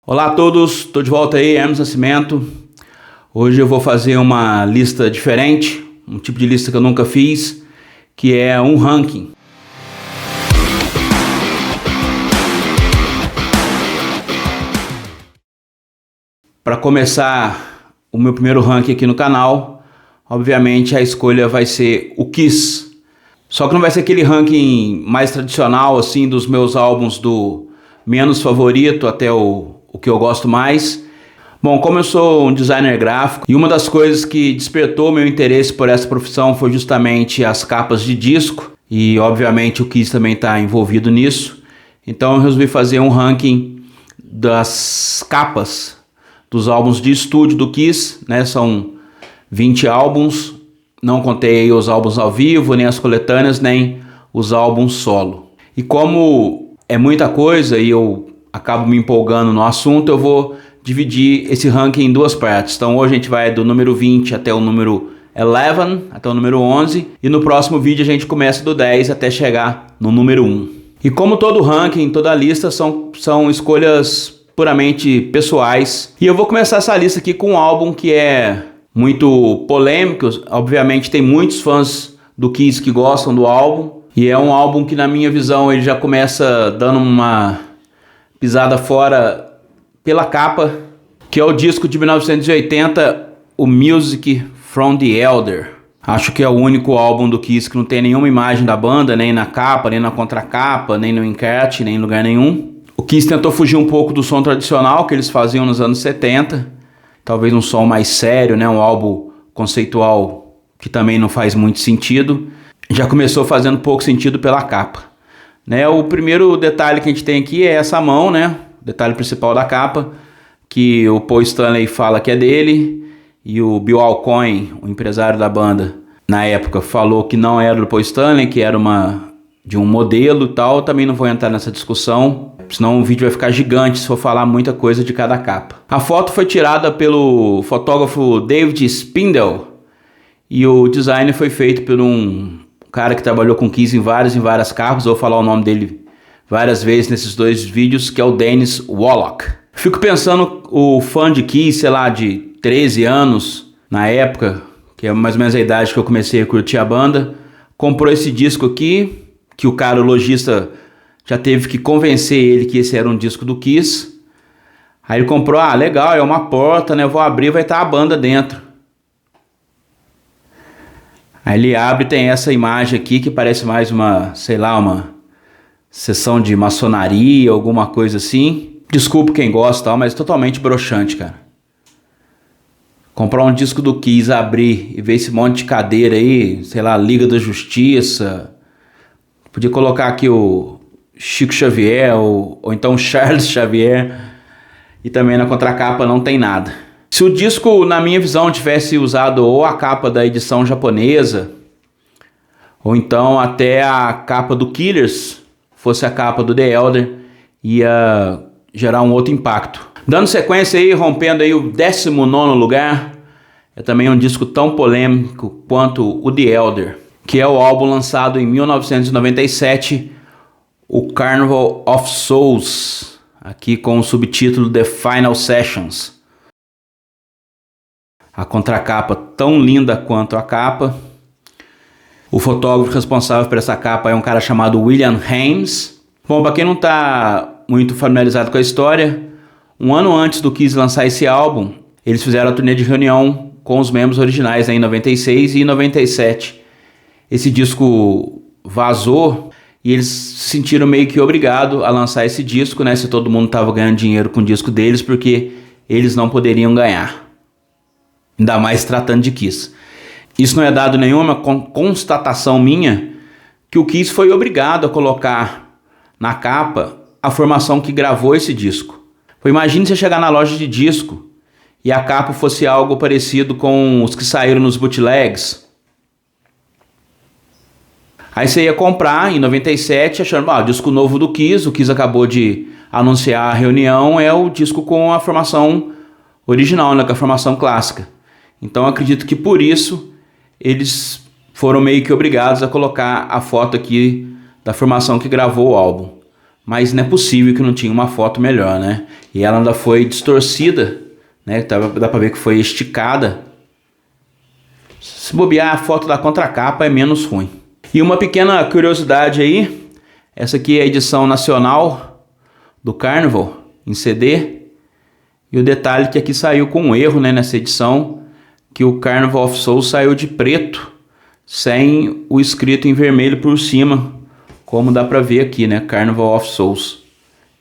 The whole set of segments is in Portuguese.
Olá a todos, estou de volta aí, Hermes Nascimento. Hoje eu vou fazer uma lista diferente, um tipo de lista que eu nunca fiz, que é um ranking. Para começar o meu primeiro ranking aqui no canal, obviamente a escolha vai ser o Kiss. Só que não vai ser aquele ranking mais tradicional assim dos meus álbuns do menos favorito até o que eu gosto mais. Bom, como eu sou um designer gráfico e uma das coisas que despertou meu interesse por essa profissão foi justamente as capas de disco, e obviamente o Kiss também está envolvido nisso, então eu resolvi fazer um ranking das capas dos álbuns de estúdio do Kiss, né? São 20 álbuns, não contei os álbuns ao vivo, nem as coletâneas, nem os álbuns solo. E como é muita coisa e eu acabo me empolgando no assunto, eu vou dividir esse ranking em duas partes. Então hoje a gente vai do número 20 até o número 11, até o número 11, e no próximo vídeo a gente começa do 10 até chegar no número 1. E como todo ranking, toda lista são escolhas puramente pessoais. E eu vou começar essa lista aqui com um álbum que é muito polêmico. Obviamente tem muitos fãs do Kiss que gostam do álbum, e é um álbum que na minha visão ele já começa dando uma pisada fora pela capa, que é o disco de 1980, o Music from the Elder. Acho que é o único álbum do Kiss que não tem nenhuma imagem da banda, nem na capa, nem na contracapa, nem no encarte, nem em lugar nenhum. O Kiss tentou fugir um pouco do som tradicional que eles faziam nos anos 70, talvez um som mais sério, né? Um álbum conceitual que também não faz muito sentido. Já começou fazendo pouco sentido pela capa, né? O primeiro detalhe que a gente tem aqui é essa mão, né? O detalhe principal da capa, que o Paul Stanley fala que é dele, e o Bill Aucoin, o empresário da banda, na época falou que não era do Paul Stanley, que era de um modelo e tal. Também não vou entrar nessa discussão, senão o vídeo vai ficar gigante se for falar muita coisa de cada capa. A foto foi tirada pelo fotógrafo David Spindle, e o design foi feito por um cara que trabalhou com Kiss em várias capas. Vou falar o nome dele várias vezes nesses dois vídeos, que é o Dennis Woloch. Fico pensando, o fã de Kiss, sei lá, de 13 anos, na época, que é mais ou menos a idade que eu comecei a curtir a banda, comprou esse disco aqui, que o cara, o lojista, já teve que convencer ele que esse era um disco do Kiss. Aí ele comprou, legal, é uma porta, né, eu vou abrir, vai estar a banda dentro. Aí ele abre e tem essa imagem aqui que parece mais uma, sei lá, uma sessão de maçonaria, alguma coisa assim. Desculpa quem gosta, mas totalmente broxante, cara. Comprar um disco do Kiss, abrir e ver esse monte de cadeira aí, sei lá, Liga da Justiça. Podia colocar aqui o Chico Xavier ou então Charles Xavier. E também na contracapa não tem nada. Se o disco, na minha visão, tivesse usado ou a capa da edição japonesa, ou então até a capa do Killers, fosse a capa do The Elder, ia gerar um outro impacto. Dando sequência aí, rompendo aí o 19º lugar, é também um disco tão polêmico quanto o The Elder, que é o álbum lançado em 1997, o Carnival of Souls, aqui com o subtítulo The Final Sessions. A contracapa tão linda quanto a capa. O fotógrafo responsável por essa capa é um cara chamado William Hames. Bom, para quem não está muito familiarizado com a história, um ano antes do Kiss lançar esse álbum, eles fizeram a turnê de reunião com os membros originais, né, em 96 e em 97. Esse disco vazou e eles se sentiram meio que obrigados a lançar esse disco, né, se todo mundo estava ganhando dinheiro com o disco deles, porque eles não poderiam ganhar. Ainda mais tratando de Kiss. Isso não é dado nenhuma constatação minha, que o Kiss foi obrigado a colocar na capa a formação que gravou esse disco. Imagine você chegar na loja de disco e a capa fosse algo parecido com os que saíram nos bootlegs. Aí você ia comprar em 97 achando, o disco novo do Kiss, o Kiss acabou de anunciar a reunião, é o disco com a formação original, né, com a formação clássica. Então acredito que por isso eles foram meio que obrigados a colocar a foto aqui da formação que gravou o álbum. mas não é possível que não tinha uma foto melhor, né? E ela ainda foi distorcida, né? Dá pra ver que foi esticada. Se bobear, a foto da contracapa é menos ruim. E uma pequena curiosidade aí, essa aqui é a edição nacional do Carnival em CD. E o detalhe que aqui saiu com um erro, né, nessa edição, que o Carnival of Souls saiu de preto, sem o escrito em vermelho por cima, como dá pra ver aqui, né, Carnival of Souls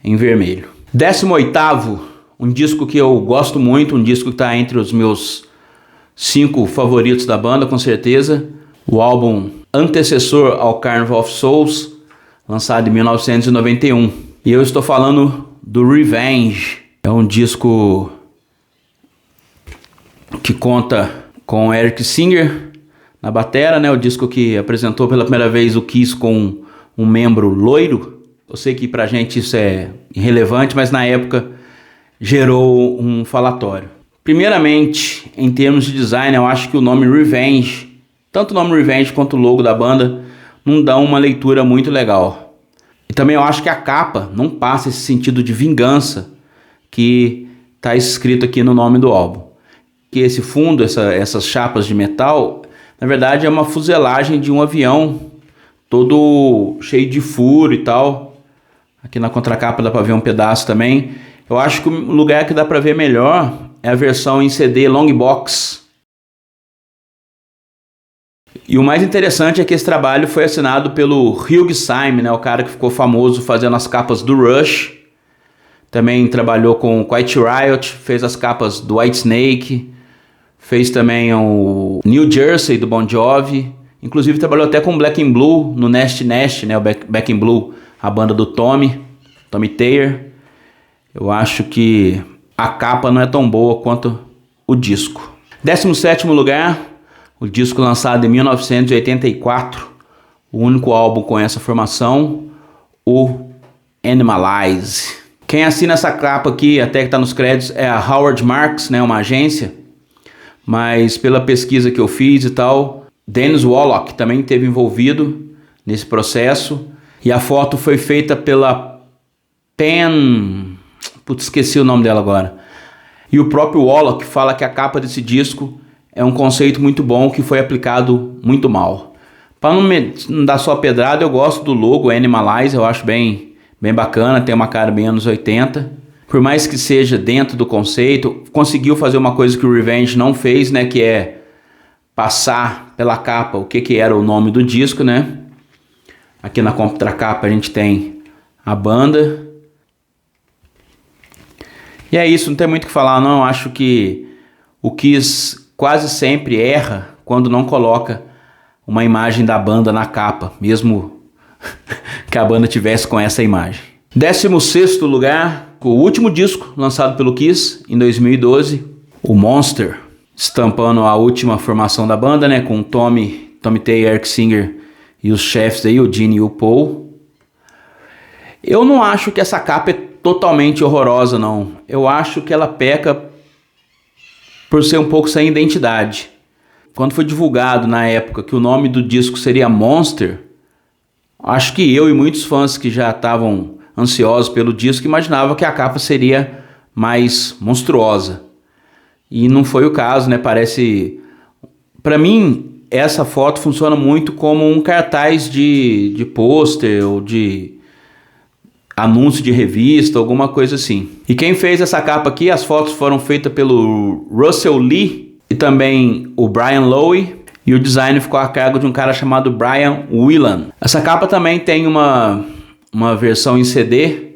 em vermelho. 18º, um disco que eu gosto muito, um disco que está entre os meus 5 favoritos da banda, com certeza. O álbum antecessor ao Carnival of Souls, lançado em 1991. E eu estou falando do Revenge. É um disco que conta com Eric Singer na batera, né? O disco que apresentou pela primeira vez o Kiss com um membro loiro. Eu sei que pra gente isso é irrelevante, mas na época gerou um falatório. Primeiramente, em termos de design, eu acho que o nome Revenge, tanto o nome Revenge quanto o logo da banda, não dão uma leitura muito legal. E também eu acho que a capa não passa esse sentido de vingança que está escrito aqui no nome do álbum. Que esse fundo, essas chapas de metal, na verdade é uma fuselagem de um avião, todo cheio de furo e tal. Aqui na contracapa dá para ver um pedaço também. Eu acho que o lugar que dá para ver melhor é a versão em CD long box. E o mais interessante é que esse trabalho foi assinado pelo Hugh Syme, né, o cara que ficou famoso fazendo as capas do Rush. Também trabalhou com Quiet Riot, fez as capas do Whitesnake, fez também o New Jersey do Bon Jovi. Inclusive trabalhou até com Black and Blue no Nest Nest, né, o Back in Blue, a banda do Tommy Thayer. Eu acho que a capa não é tão boa quanto o disco. 17º lugar, o disco lançado em 1984, o único álbum com essa formação, o Animalize. Quem assina essa capa aqui, até que está nos créditos, é a Howard Marks, né, uma agência, mas pela pesquisa que eu fiz e tal, Dennis Wallock também esteve envolvido nesse processo, e a foto foi feita pela Pen... Putz, esqueci o nome dela agora. E o próprio Wallock fala que a capa desse disco é um conceito muito bom que foi aplicado muito mal. Para não dar só pedrada, eu gosto do logo Animalize, eu acho bem bacana, tem uma cara bem anos 80. Por mais que seja dentro do conceito, conseguiu fazer uma coisa que o Revenge não fez, né, que é passar pela capa o que era o nome do disco, né? Aqui na contracapa a gente tem a banda. E é isso, não tem muito o que falar não, acho que o Kiss quase sempre erra quando não coloca uma imagem da banda na capa, mesmo que a banda tivesse com essa imagem. 16º lugar, o último disco lançado pelo Kiss em 2012, o Monster, estampando a última formação da banda, né, com Tommy Thayer, Eric Singer e os chefes aí, o Gene e o Paul. Eu não acho que essa capa é totalmente horrorosa, não. Eu acho que ela peca por ser um pouco sem identidade. Quando foi divulgado na época que o nome do disco seria Monster, acho que eu e muitos fãs que já estavam ansiosos pelo disco imaginavam que a capa seria mais monstruosa. E não foi o caso, né? Parece... Para mim, essa foto funciona muito como um cartaz de pôster ou de anúncio de revista, alguma coisa assim. E quem fez essa capa aqui, as fotos foram feitas pelo Russell Lee e também o Brian Lowe, e o design ficou a cargo de um cara chamado Brian Whelan. Essa capa também tem uma versão em CD,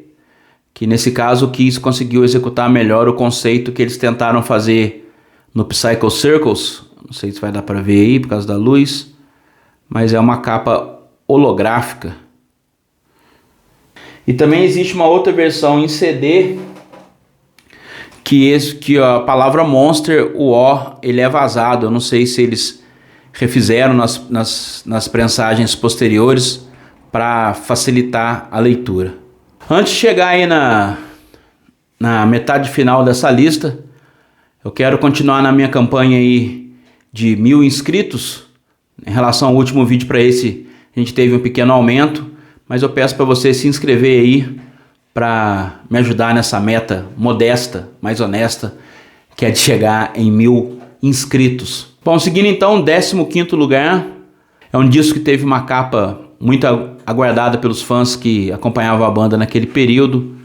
que nesse caso o Kiss conseguiu executar melhor o conceito que eles tentaram fazer no Psycho Circles. Não sei se vai dar para ver aí por causa da luz, mas é uma capa holográfica. E também existe uma outra versão em CD que a palavra Monster, o O, ele é vazado. Eu não sei se eles refizeram nas prensagens posteriores para facilitar a leitura. Antes de chegar aí na metade final dessa lista, eu quero continuar na minha campanha aí de 1000 inscritos. Em relação ao último vídeo para esse, a gente teve um pequeno aumento, mas eu peço para você se inscrever aí para me ajudar nessa meta modesta, mais honesta, que é de chegar em 1000 inscritos. Bom, seguindo então, 15º lugar, é um disco que teve uma capa muito aguardada pelos fãs que acompanhavam a banda naquele período,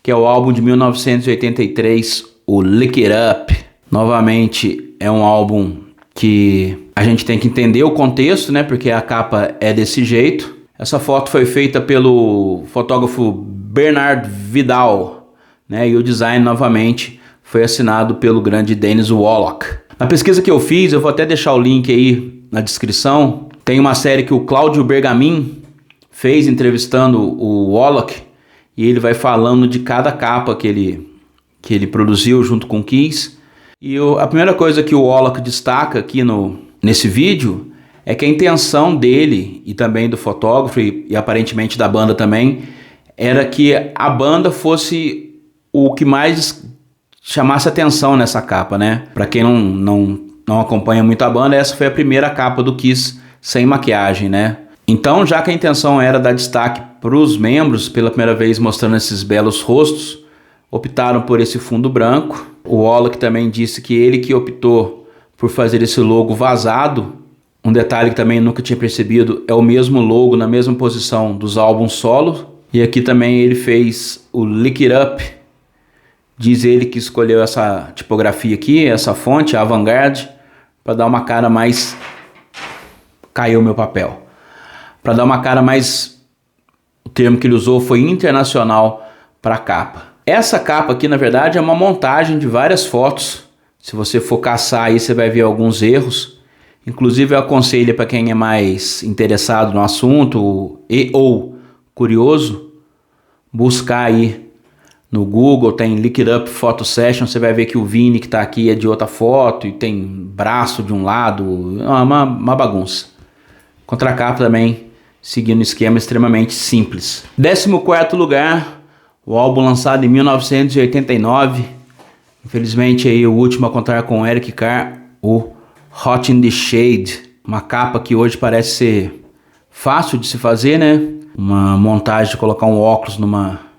que é o álbum de 1983, o Lick It Up. Novamente, é um álbum que a gente tem que entender o contexto, né? Porque a capa é desse jeito. Essa foto foi feita pelo fotógrafo Bernard Vidal, né? E o design, novamente, foi assinado pelo grande Dennis Woloch. Na pesquisa que eu fiz, eu vou até deixar o link aí na descrição, tem uma série que o Cláudio Bergamin fez entrevistando o Woloch, e ele vai falando de cada capa que ele produziu junto com o Kiss. E a primeira coisa que o Woloch destaca aqui nesse vídeo é que a intenção dele e também do fotógrafo e aparentemente da banda também era que a banda fosse o que mais chamasse atenção nessa capa, né? Para quem não acompanha muito a banda, essa foi a primeira capa do Kiss sem maquiagem, né? Então, já que a intenção era dar destaque para os membros, pela primeira vez mostrando esses belos rostos, optaram por esse fundo branco. O Woloch também disse que ele que optou por fazer esse logo vazado. Um detalhe que também nunca tinha percebido, é o mesmo logo na mesma posição dos álbuns solo. E aqui também ele fez o Lick It Up. Diz ele que escolheu essa tipografia aqui, essa fonte, a Avant-Garde, para dar uma cara mais... Caiu meu papel. Para dar uma cara mais... O termo que ele usou foi internacional para a capa. Essa capa aqui, na verdade, é uma montagem de várias fotos. Se você for caçar aí, você vai ver alguns erros. Inclusive, eu aconselho para quem é mais interessado no assunto ou curioso, buscar aí no Google, tem Lick It Up Photo Session, você vai ver que o Vini que está aqui é de outra foto e tem braço de um lado, uma bagunça. Contracapa também, seguindo um esquema extremamente simples. 14º lugar, o álbum lançado em 1989, infelizmente aí o último a contar com Eric Carr, o Hot in the Shade, uma capa que hoje parece ser fácil de se fazer, né? Uma montagem de colocar um óculos numa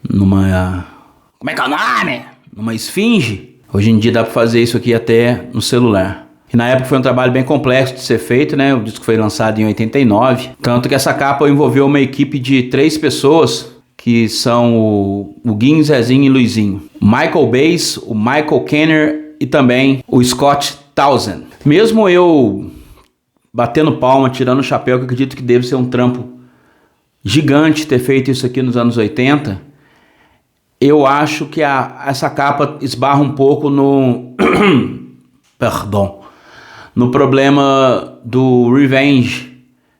como é que é o nome? Numa esfinge. Hoje em dia dá para fazer isso aqui até no celular. E na época foi um trabalho bem complexo de ser feito, né? O disco foi lançado em 89, tanto que essa capa envolveu uma equipe de 3 pessoas, que são o Guim, Zezinho e Luizinho. Michael Bass, o Michael Kenner e também o Scott Townsend. Mesmo eu batendo palma, tirando o chapéu, que eu acredito que deve ser um trampo gigante ter feito isso aqui nos anos 80, eu acho que essa capa esbarra um pouco no no problema do Revenge.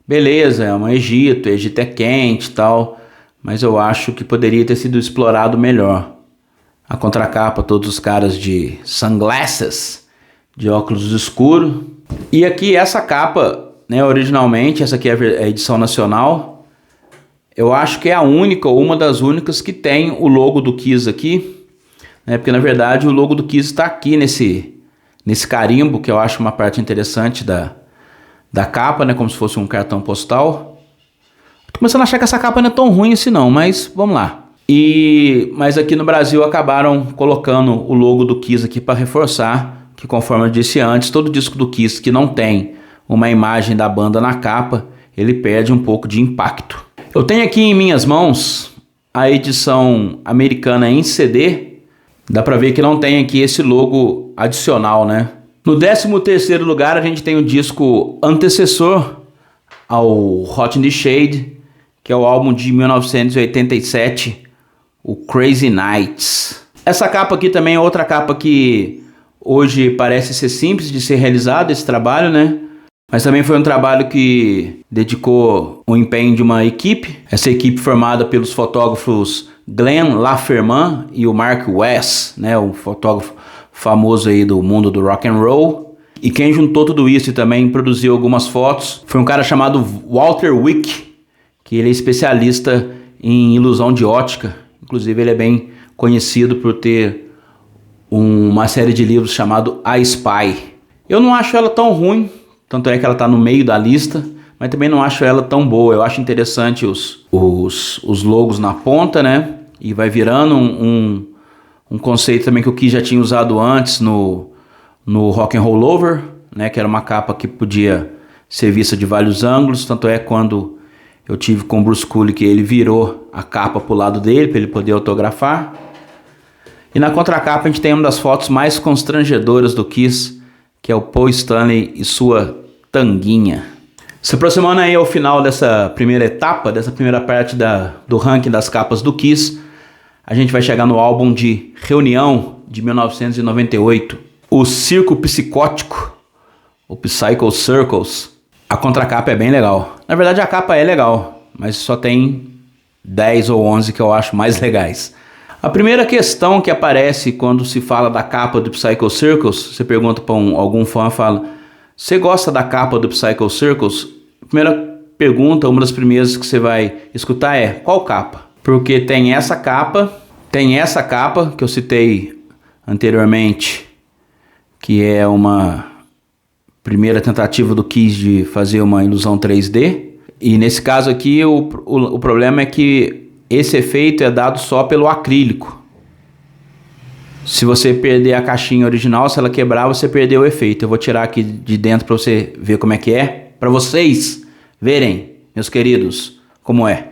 Beleza, é um Egito é quente e tal, mas eu acho que poderia ter sido explorado melhor. A contracapa, todos os caras de sunglasses, de óculos escuros. E aqui essa capa, né, originalmente, essa aqui é a edição nacional. Eu acho que é a única, ou uma das únicas, que tem o logo do Kiss aqui, né? Porque na verdade o logo do Kiss está aqui nesse carimbo, que eu acho uma parte interessante da capa, né? Como se fosse um cartão postal. Tô começando a achar que essa capa não é tão ruim assim não, mas vamos lá. Mas aqui no Brasil acabaram colocando o logo do Kiss aqui para reforçar que, conforme eu disse antes, todo disco do Kiss que não tem uma imagem da banda na capa, ele perde um pouco de impacto. Eu tenho aqui em minhas mãos a edição americana em CD. Dá pra ver que não tem aqui esse logo adicional, né? No 13º lugar a gente tem o disco antecessor ao Hot in the Shade, que é o álbum de 1987, o Crazy Nights. Essa capa aqui também é outra capa que hoje parece ser simples de ser realizado, esse trabalho, né? Mas também foi um trabalho que dedicou o empenho de uma equipe. Essa equipe formada pelos fotógrafos Glenn LaFerman e o Mark West, né, um fotógrafo famoso aí do mundo do rock and roll. E quem juntou tudo isso e também produziu algumas fotos foi um cara chamado Walter Wick, que ele é especialista em ilusão de ótica. Inclusive ele é bem conhecido por ter uma série de livros chamado I Spy. Eu não acho ela tão ruim. Tanto é que ela está no meio da lista, mas também não acho ela tão boa. Eu acho interessante os logos na ponta, né? E vai virando um conceito também que o Kiss já tinha usado antes no Rock and Roll Over, né? Que era uma capa que podia ser vista de vários ângulos. Tanto é quando eu tive com o Bruce Kulick, ele virou a capa pro lado dele para ele poder autografar. E na contracapa a gente tem uma das fotos mais constrangedoras do Kiss, que é o Paul Stanley e sua tanguinha. Se aproximando aí ao final dessa primeira etapa, dessa primeira parte do ranking das capas do Kiss, a gente vai chegar no álbum de Reunião de 1998, o Circo Psicótico, o Psycho Circles. A contracapa é bem legal. Na verdade a capa é legal, mas só tem 10 ou 11 que eu acho mais legais. A primeira questão que aparece quando se fala da capa do Psycho Circles, você pergunta para algum fã, fala: você gosta da capa do Psycho Circles? A primeira pergunta, uma das primeiras que você vai escutar é: qual capa? Porque tem essa capa que eu citei anteriormente, que é uma primeira tentativa do Kiss de fazer uma ilusão 3D. E nesse caso aqui o problema é que esse efeito é dado só pelo acrílico. Se você perder a caixinha original, se ela quebrar, você perdeu o efeito. Eu vou tirar aqui de dentro para você ver como é que é. Para vocês verem, meus queridos, como é.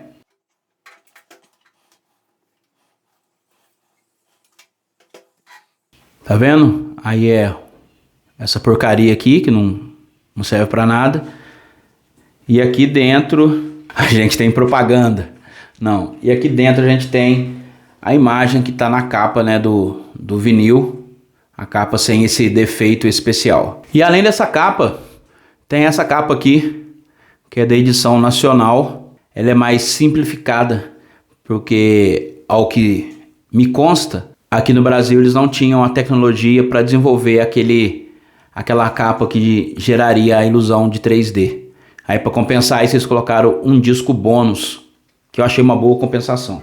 Tá vendo? Aí é essa porcaria aqui, que não serve para nada. E aqui dentro a gente tem propaganda. Não, e aqui dentro a gente tem a imagem que está na capa, né, do vinil, a capa sem esse defeito especial. E além dessa capa, tem essa capa aqui, que é da edição nacional. Ela é mais simplificada, porque ao que me consta, aqui no Brasil eles não tinham a tecnologia para desenvolver aquela capa que geraria a ilusão de 3D. Aí para compensar isso eles colocaram um disco bônus, que eu achei uma boa compensação.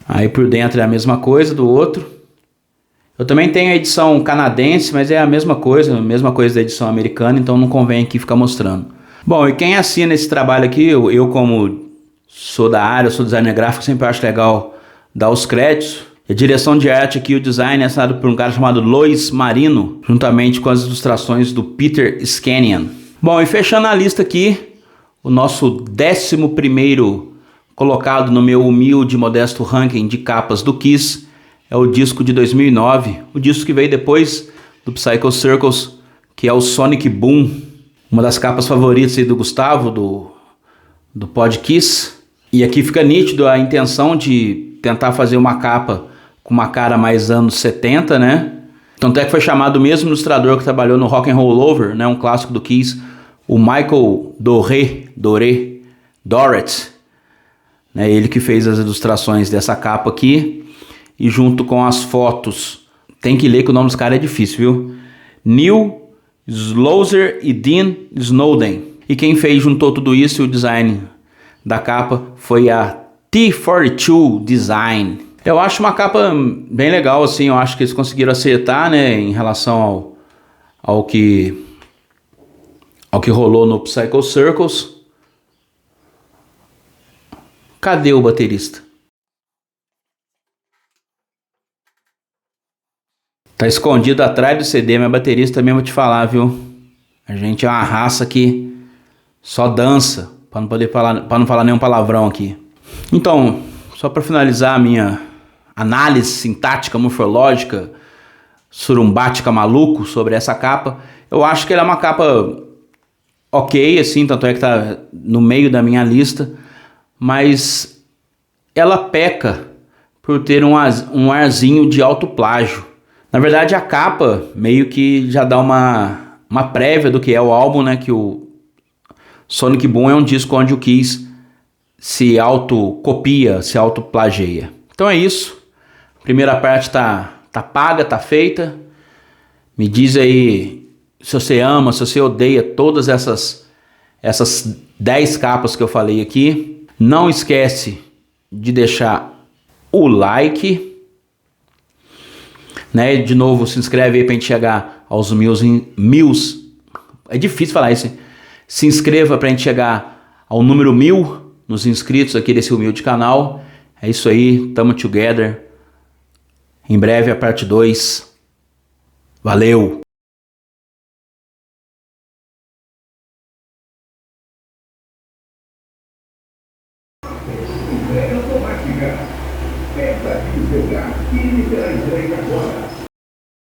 Aí por dentro é a mesma coisa do outro. Eu também tenho a edição canadense, mas é a mesma coisa da edição americana, então não convém aqui ficar mostrando. Bom, e quem assina esse trabalho aqui, eu como sou da área, sou designer gráfico, sempre acho legal dar os créditos. A direção de arte aqui, o design é assinado por um cara chamado Lois Marino, juntamente com as ilustrações do Peter Scanian. Bom, e fechando a lista aqui, o nosso 11º colocado no meu humilde e modesto ranking de capas do Kiss é o disco de 2009, o disco que veio depois do Psycho Circles, que é o Sonic Boom, uma das capas favoritas aí do Gustavo, do Pod Kiss. E aqui fica nítido a intenção de tentar fazer uma capa com uma cara mais anos 70, né? Tanto é que foi chamado o mesmo ilustrador que trabalhou no Rock and Roll Over, né? Um clássico do Kiss, o Michael Dorret, né, ele que fez as ilustrações dessa capa aqui, e junto com as fotos, tem que ler que o nome dos caras é difícil, viu? Neil Slaughter e Dean Snowden. E quem juntou tudo isso e o design da capa foi a T42 Design. Eu acho uma capa bem legal, assim, eu acho que eles conseguiram acertar, né, em relação ao que rolou no Psycho Circles. Cadê o baterista? Tá escondido atrás do CD, mas baterista mesmo vou te falar, viu? A gente é uma raça que só dança, para não falar nenhum palavrão aqui. Então, só para finalizar a minha análise sintática, morfológica, surumbática maluco sobre essa capa, eu acho que ela é uma capa ok, assim, tanto é que tá no meio da minha lista, mas ela peca por ter um arzinho de autoplágio. Na verdade, a capa meio que já dá uma prévia do que é o álbum, né? Que o Sonic Boom é um disco onde o Kiss se autocopia, se autoplageia. Então é isso. A primeira parte tá paga, tá feita. Me diz aí se você ama, se você odeia todas essas 10 capas que eu falei aqui. Não esquece de deixar o like, né? De novo, se inscreve aí pra gente chegar aos mil. É difícil falar isso, hein? Se inscreva pra gente chegar ao número 1000 nos inscritos aqui desse humilde canal. É isso aí, tamo together. Em breve a parte 2. Valeu! Eu vou mastigar. Pensa que pegar e me pela entrega agora.